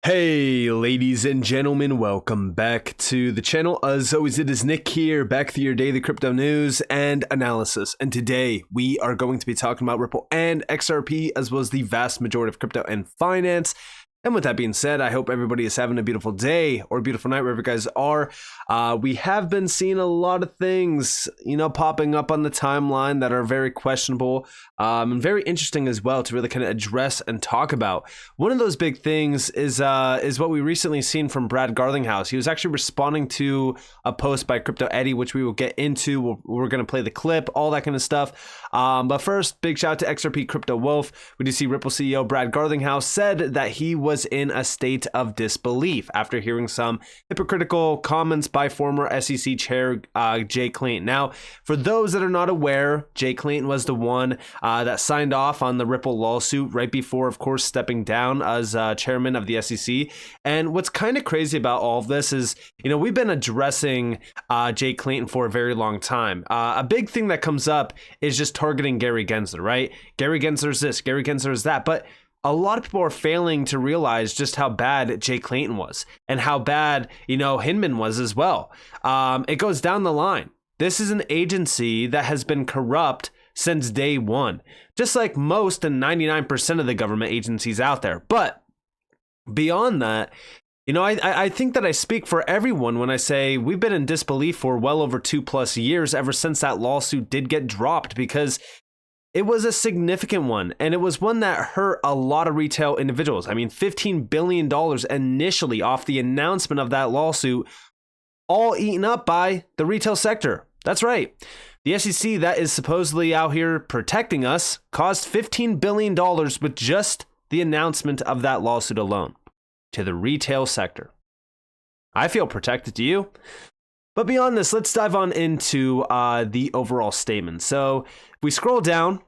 Hey ladies and gentlemen, welcome back to the channel. As always, it is Nick here, back with your daily crypto news and analysis. And today we are going to be talking about Ripple and XRP, as well as the vast majority of crypto and finance. And with that being said, I hope everybody is having a beautiful day or a beautiful night wherever you guys are. We have been seeing a lot of things, popping up on the timeline that are very questionable and very interesting as well to really kind of address and talk about. One of those big things is what we recently seen from Brad Garlinghouse. He was actually responding to a post by Crypto Eddie, which we will get into. We're going to play the clip, all that kind of stuff. But first, big shout out to XRP Crypto Wolf. We do see Ripple CEO Brad Garlinghouse said that he was in a state of disbelief after hearing some hypocritical comments by former SEC Chair Jay Clayton. Now, for those that are not aware, Jay Clayton was the one that signed off on the Ripple lawsuit right before, of course, stepping down as chairman of the SEC. And what's kind of crazy about all of this is, we've been addressing Jay Clayton for a very long time. A big thing that comes up is just targeting Gary Gensler, right? Gary Gensler's this, Gary Gensler's that, but a lot of people are failing to realize just how bad Jay Clayton was and how bad, Hinman was as well. It goes down the line. This is an agency that has been corrupt since day one, just like most and 99% of the government agencies out there. But beyond that, I think that I speak for everyone when I say we've been in disbelief for well over 2+ years ever since that lawsuit did get dropped, because it was a significant one, and it was one that hurt a lot of retail individuals. I mean, $15 billion initially off the announcement of that lawsuit, all eaten up by the retail sector. That's right. The SEC that is supposedly out here protecting us caused $15 billion with just the announcement of that lawsuit alone to the retail sector. I feel protected, to you. But beyond this, let's dive on into the overall statement. So if we scroll down,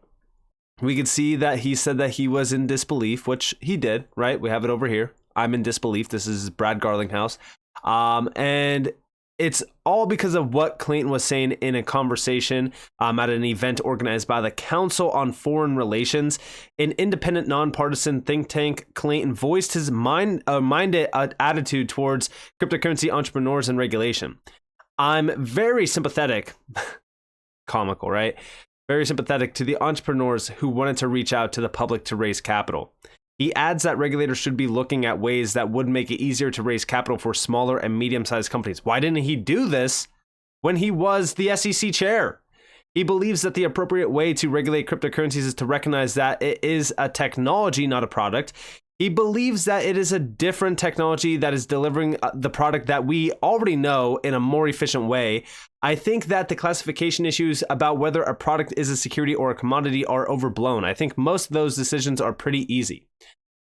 we can see that he said that he was in disbelief, which he did, right? We have it over here. I'm in disbelief. This is Brad Garlinghouse. And it's all because of what Clayton was saying in a conversation at an event organized by the Council on Foreign Relations, an independent, nonpartisan think tank. Clayton voiced his minded attitude towards cryptocurrency entrepreneurs and regulation. I'm very sympathetic, comical, right? Very sympathetic to the entrepreneurs who wanted to reach out to the public to raise capital. He adds that regulators should be looking at ways that would make it easier to raise capital for smaller and medium-sized companies. Why didn't he do this when he was the SEC chair? He believes that the appropriate way to regulate cryptocurrencies is to recognize that it is a technology, not a product. He believes that it is a different technology that is delivering the product that we already know in a more efficient way. I think that the classification issues about whether a product is a security or a commodity are overblown. I think most of those decisions are pretty easy.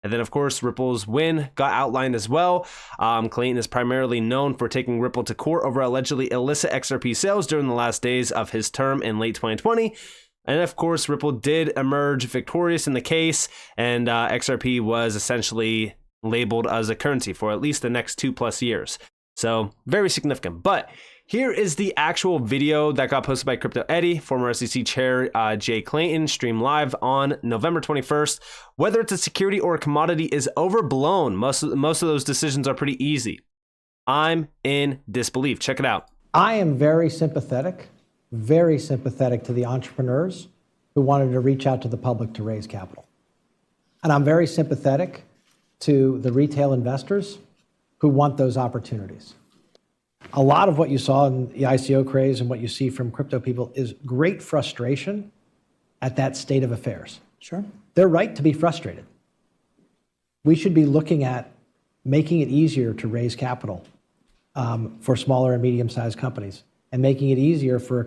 And then, of course, Ripple's win got outlined as well. Clayton is primarily known for taking Ripple to court over allegedly illicit XRP sales during the last days of his term in late 2020. And of course, Ripple did emerge victorious in the case, and XRP was essentially labeled as a currency for at least the next 2+ years. So very significant. But here is the actual video that got posted by Crypto Eddie, former SEC Chair Jay Clayton, streamed live on November 21st. Whether it's a security or a commodity is overblown. Most of those decisions are pretty easy. I'm in disbelief. Check it out. I am very sympathetic to the entrepreneurs who wanted to reach out to the public to raise capital. And I'm very sympathetic to the retail investors who want those opportunities. A lot of what you saw in the ICO craze and what you see from crypto people is great frustration at that state of affairs. Sure. They're right to be frustrated. We should be looking at making it easier to raise capital for smaller and medium-sized companies, and making it easier for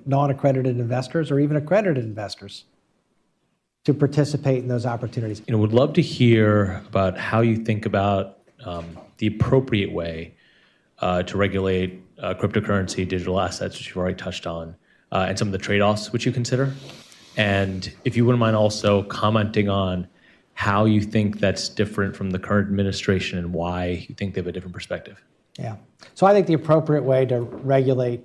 non-accredited investors or even accredited investors to participate in those opportunities. Would love to hear about how you think about the appropriate way to regulate cryptocurrency, digital assets, which you've already touched on, and some of the trade-offs which you consider. And if you wouldn't mind also commenting on how you think that's different from the current administration and why you think they have a different perspective. Yeah. So I think the appropriate way to regulate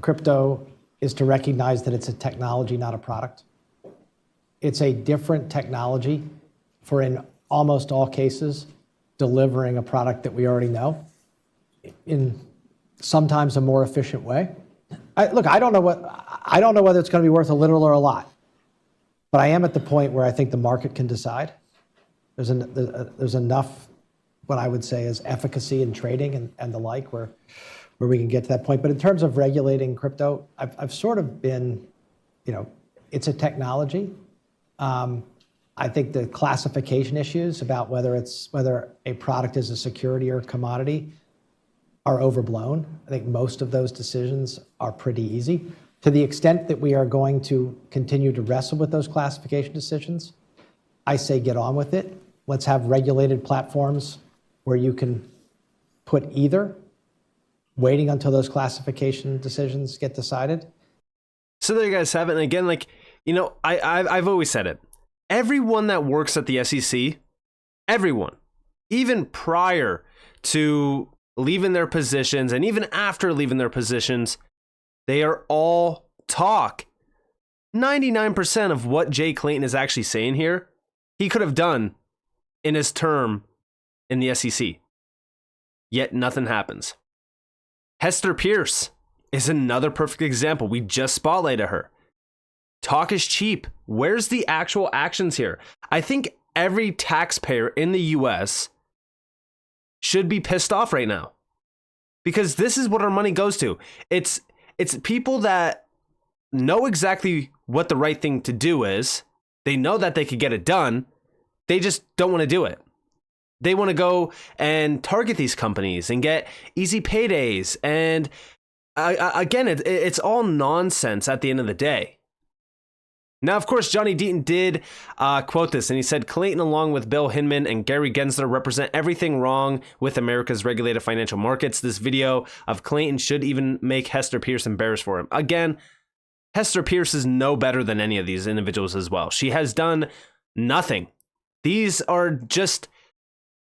crypto is to recognize that it's a technology, not a product. It's a different technology for, in almost all cases, delivering a product that we already know in sometimes a more efficient way. Look, I don't know whether it's going to be worth a little or a lot, but I am at the point where I think the market can decide. There's enough, what I would say is efficacy in trading and the like, where we can get to that point. But in terms of regulating crypto, I've sort of been, it's a technology. I think the classification issues about whether a product is a security or a commodity are overblown. I think most of those decisions are pretty easy. To the extent that we are going to continue to wrestle with those classification decisions, I say get on with it. Let's have regulated platforms where you can put either, waiting until those classification decisions get decided. So there you guys have it. And again, I've always said it. Everyone that works at the SEC, everyone, even prior to leaving their positions and even after leaving their positions, they are all talk. 99% of what Jay Clayton is actually saying here, he could have done in his term in the SEC. Yet nothing happens. Hester Pierce is another perfect example. We just spotlighted her. Talk is cheap. Where's the actual actions here? I think every taxpayer in the US should be pissed off right now, because this is what our money goes to. It's people that know exactly what the right thing to do is. They know that they could get it done. They just don't want to do it. They want to go and target these companies and get easy paydays. And again, it's all nonsense at the end of the day. Now, of course, Johnny Deaton did quote this, and he said, Clayton, along with Bill Hinman and Gary Gensler, represent everything wrong with America's regulated financial markets. This video of Clayton should even make Hester Pierce embarrassed for him. Again, Hester Pierce is no better than any of these individuals as well. She has done nothing. These are just...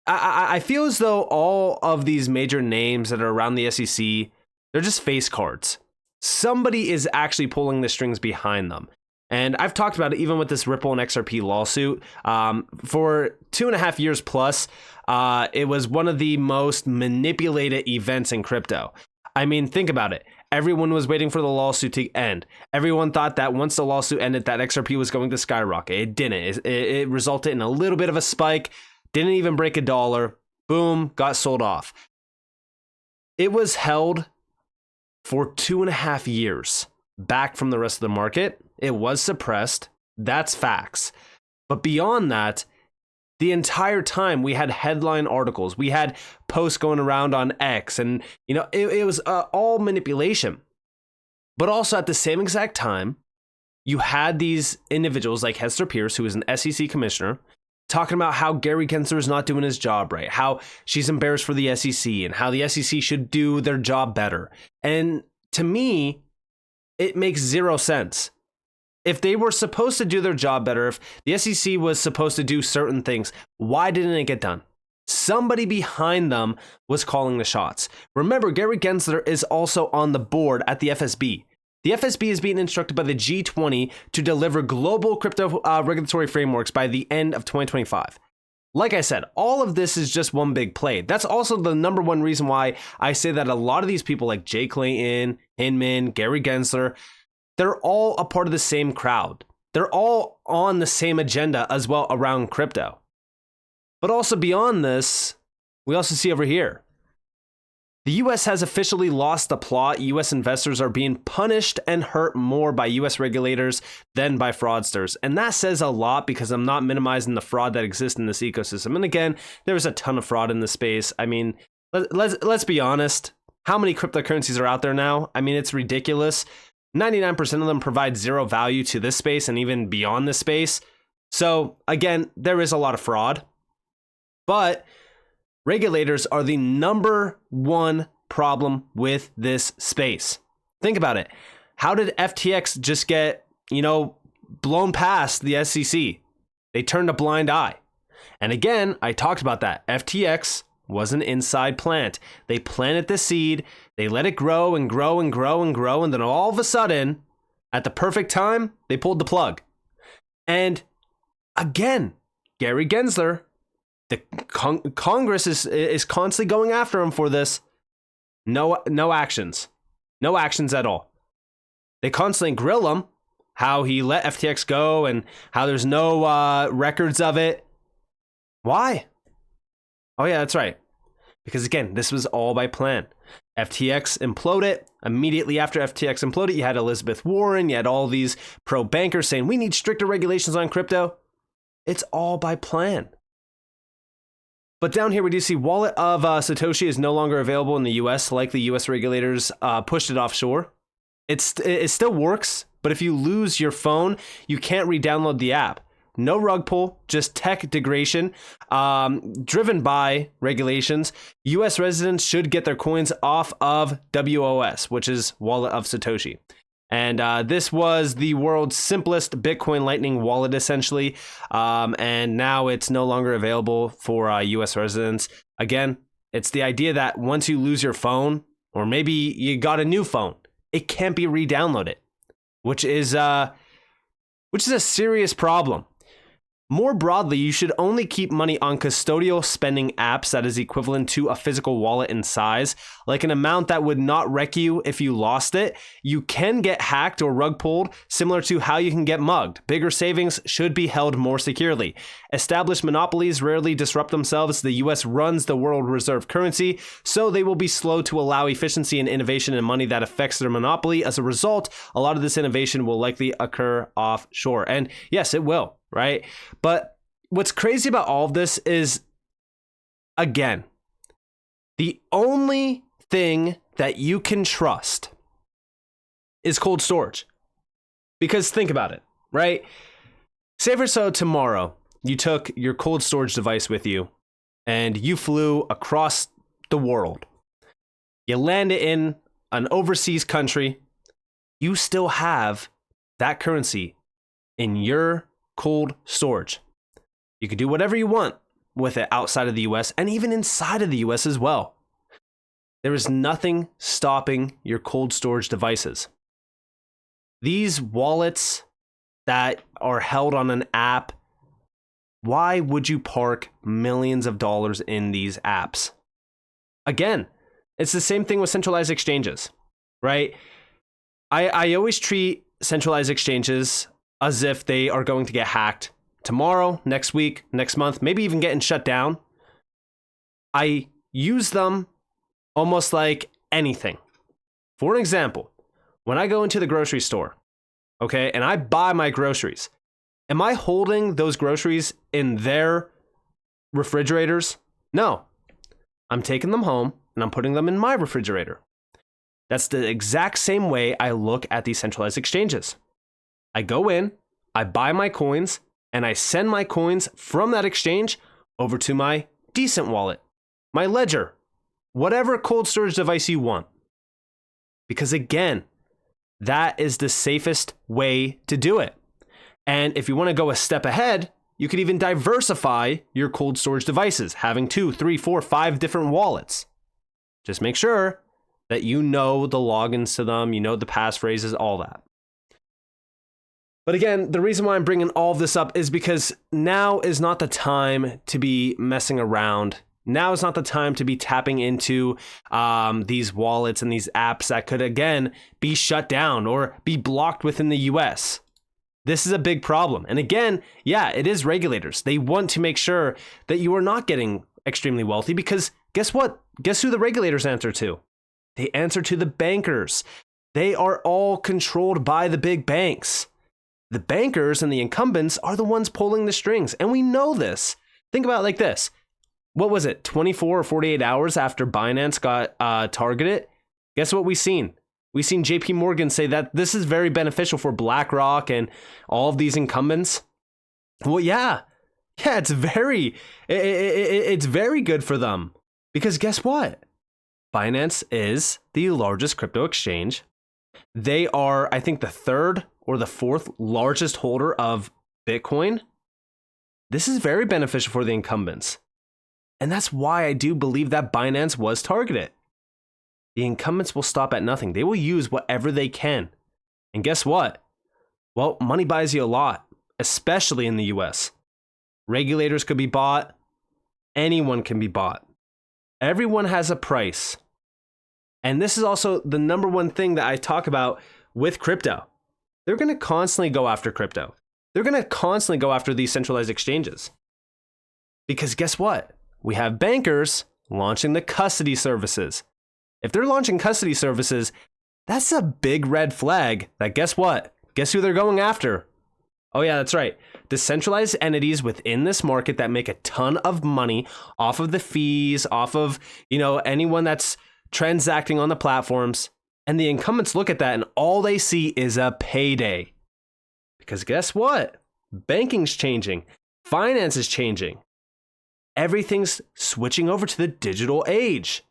I feel as though all of these major names that are around the SEC, they're just face cards. Somebody is actually pulling the strings behind them. And I've talked about it even with this Ripple and XRP lawsuit. For 2.5 years plus, it was one of the most manipulated events in crypto. I mean, think about it. Everyone was waiting for the lawsuit to end. Everyone thought that once the lawsuit ended, that XRP was going to skyrocket. It didn't. It resulted in a little bit of a spike. Didn't even break $1. Boom, got sold off. It was held for 2.5 years back from the rest of the market. It was suppressed. That's facts. But beyond that, the entire time we had headline articles, we had posts going around on X, and it was all manipulation. But also at the same exact time, you had these individuals like Hester Pierce, who is an SEC commissioner, talking about how Gary Gensler is not doing his job right, how she's embarrassed for the SEC, and how the SEC should do their job better. And to me, it makes zero sense. If they were supposed to do their job better, if the SEC was supposed to do certain things, why didn't it get done? Somebody behind them was calling the shots. Remember, Gary Gensler is also on the board at the FSB. The FSB is being instructed by the G20 to deliver global crypto regulatory frameworks by the end of 2025. Like I said, all of this is just one big play. That's also the number one reason why I say that a lot of these people like Jay Clayton, Hinman, Gary Gensler, they're all a part of the same crowd. They're all on the same agenda as well around crypto. But also beyond this, we also see over here, the US has officially lost the plot. US investors are being punished and hurt more by US regulators than by fraudsters. And that says a lot, because I'm not minimizing the fraud that exists in this ecosystem. And again, there's a ton of fraud in the space. I mean, let's be honest. How many cryptocurrencies are out there now? I mean, it's ridiculous. 99% of them provide zero value to this space and even beyond this space. So again, there is a lot of fraud, but regulators are the number one problem with this space. Think about it. How did FTX just get, blown past the SEC? They turned a blind eye. And again, I talked about that. FTX was an inside plant. They planted the seed, they let it grow and grow and grow and grow, and then all of a sudden, at the perfect time, they pulled the plug. And again, Gary Gensler The Congress is constantly going after him for this. No actions. No actions at all. They constantly grill him how he let FTX go and how there's no records of it. Why? Oh yeah, that's right. Because again, this was all by plan. FTX imploded. Immediately after FTX imploded, you had Elizabeth Warren, you had all these pro-bankers saying, we need stricter regulations on crypto. It's all by plan. But down here, we do see wallet of Satoshi is no longer available in the US. Likely US regulators pushed it offshore. It still works, but if you lose your phone, you can't re-download the app. No rug pull, just tech degradation, driven by regulations. US residents should get their coins off of WOS, which is Wallet of Satoshi. And this was the world's simplest Bitcoin Lightning wallet, essentially. And now it's no longer available for US residents. Again, it's the idea that once you lose your phone, or maybe you got a new phone, it can't be re-downloaded, which is a serious problem. More broadly, you should only keep money on custodial spending apps that is equivalent to a physical wallet in size, like an amount that would not wreck you if you lost it. You can get hacked or rug pulled, similar to how you can get mugged. Bigger savings should be held more securely. Established monopolies rarely disrupt themselves. The US runs the world reserve currency, so they will be slow to allow efficiency and innovation in money that affects their monopoly. As a result, a lot of this innovation will likely occur offshore. And yes, it will. Right? But what's crazy about all of this is, again, the only thing that you can trust is cold storage. Because think about it, right? Say for so tomorrow, you took your cold storage device with you and you flew across the world. You landed in an overseas country. You still have that currency in your cold storage. You can do whatever you want with it outside of the US and even inside of the US as well. There is nothing stopping your cold storage devices. These wallets that are held on an app, why would you park millions of dollars in these apps? Again, it's the same thing with centralized exchanges, right? I always treat centralized exchanges as if they are going to get hacked tomorrow, next week, next month, maybe even getting shut down. I use them almost like anything. For an example, when I go into the grocery store, okay, and I buy my groceries, am I holding those groceries in their refrigerators? No. I'm taking them home and I'm putting them in my refrigerator. That's the exact same way I look at these centralized exchanges. I go in, I buy my coins, and I send my coins from that exchange over to my DCENT wallet, my ledger, whatever cold storage device you want. Because again, that is the safest way to do it. And if you want to go a step ahead, you could even diversify your cold storage devices, having 2, 3, 4, 5 different wallets. Just make sure that you know the logins to them, you know the passphrases, all that. But again, the reason why I'm bringing all of this up is because now is not the time to be messing around. Now is not the time to be tapping into these wallets and these apps that could, again, be shut down or be blocked within the US. This is a big problem. And again, yeah, it is regulators. They want to make sure that you are not getting extremely wealthy because guess what? Guess who the regulators answer to? They answer to the bankers. They are all controlled by the big banks. The bankers and the incumbents are the ones pulling the strings, and we know this. Think about it like this. What was it, 24 or 48 hours after Binance got targeted? Guess what we've seen? We've seen JP Morgan say that this is very beneficial for BlackRock and all of these incumbents. Well, yeah, it's very good for them. Because guess what? Binance is the largest crypto exchange. They are, I think, the third or the fourth largest holder of Bitcoin. This is very beneficial for the incumbents. And that's why I do believe that Binance was targeted. The incumbents will stop at nothing. They will use whatever they can. And guess what? Well, money buys you a lot, especially in the US. Regulators could be bought. anyone can be bought. Everyone has a price. And this is also the number one thing that I talk about with crypto. They're going to constantly go after crypto. They're going to constantly go after these centralized exchanges. Because guess what? We have bankers launching the custody services. If they're launching custody services, that's a big red flag that guess what? Guess who they're going after? Oh yeah, that's right. Decentralized entities within this market that make a ton of money off of the fees, off of, anyone that's transacting on the platforms. And the incumbents look at that and all they see is a payday. Because guess what? Banking's changing. Finance is changing. Everything's switching over to the digital age.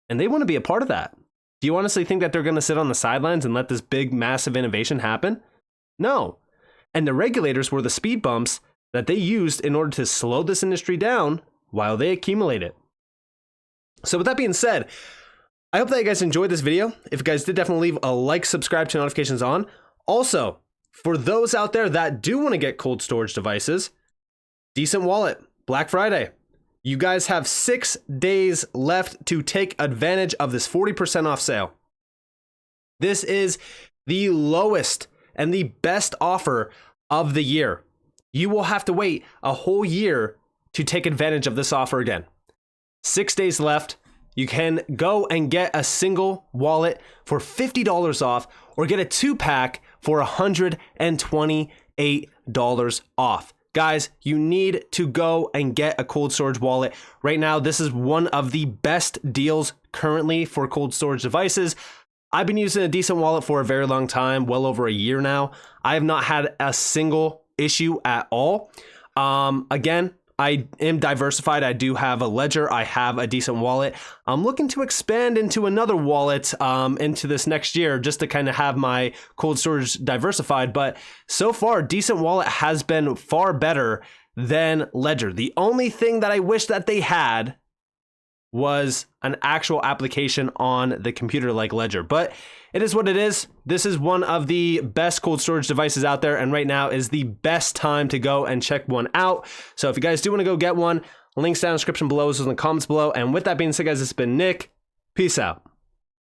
And they want to be a part of that. Do you honestly think that they're going to sit on the sidelines and let this big, massive innovation happen? No. And the regulators were the speed bumps that they used in order to slow this industry down while they accumulate it. So with that being said, I hope that you guys enjoyed this video. If you guys did, definitely leave a like, subscribe, turn notifications on. Also, for those out there that do want to get cold storage devices, DCENT Wallet, Black Friday. You guys have 6 days left to take advantage of this 40% off sale. This is the lowest and the best offer of the year. You will have to wait a whole year to take advantage of this offer again. 6 days left. You can go and get a single wallet for $50 off or get a 2-pack for $128 off. Guys, you need to go and get a cold storage wallet. Right now, this is one of the best deals currently for cold storage devices. I've been using a DCENT Wallet for a very long time, well over a year now. I have not had a single issue at all. Again, I am diversified. I do have a ledger. I have a DCENT Wallet. I'm looking to expand into another wallet into this next year just to kind of have my cold storage diversified. But so far, DCENT Wallet has been far better than Ledger. The only thing that I wish that they had was an actual application on the computer like Ledger. But it is what it is. This is one of the best cold storage devices out there, and right now is the best time to go and check one out. So if you guys do want to go get one, links down in the description below, so in the comments below. And with that being said, guys, it's been Nick. Peace out.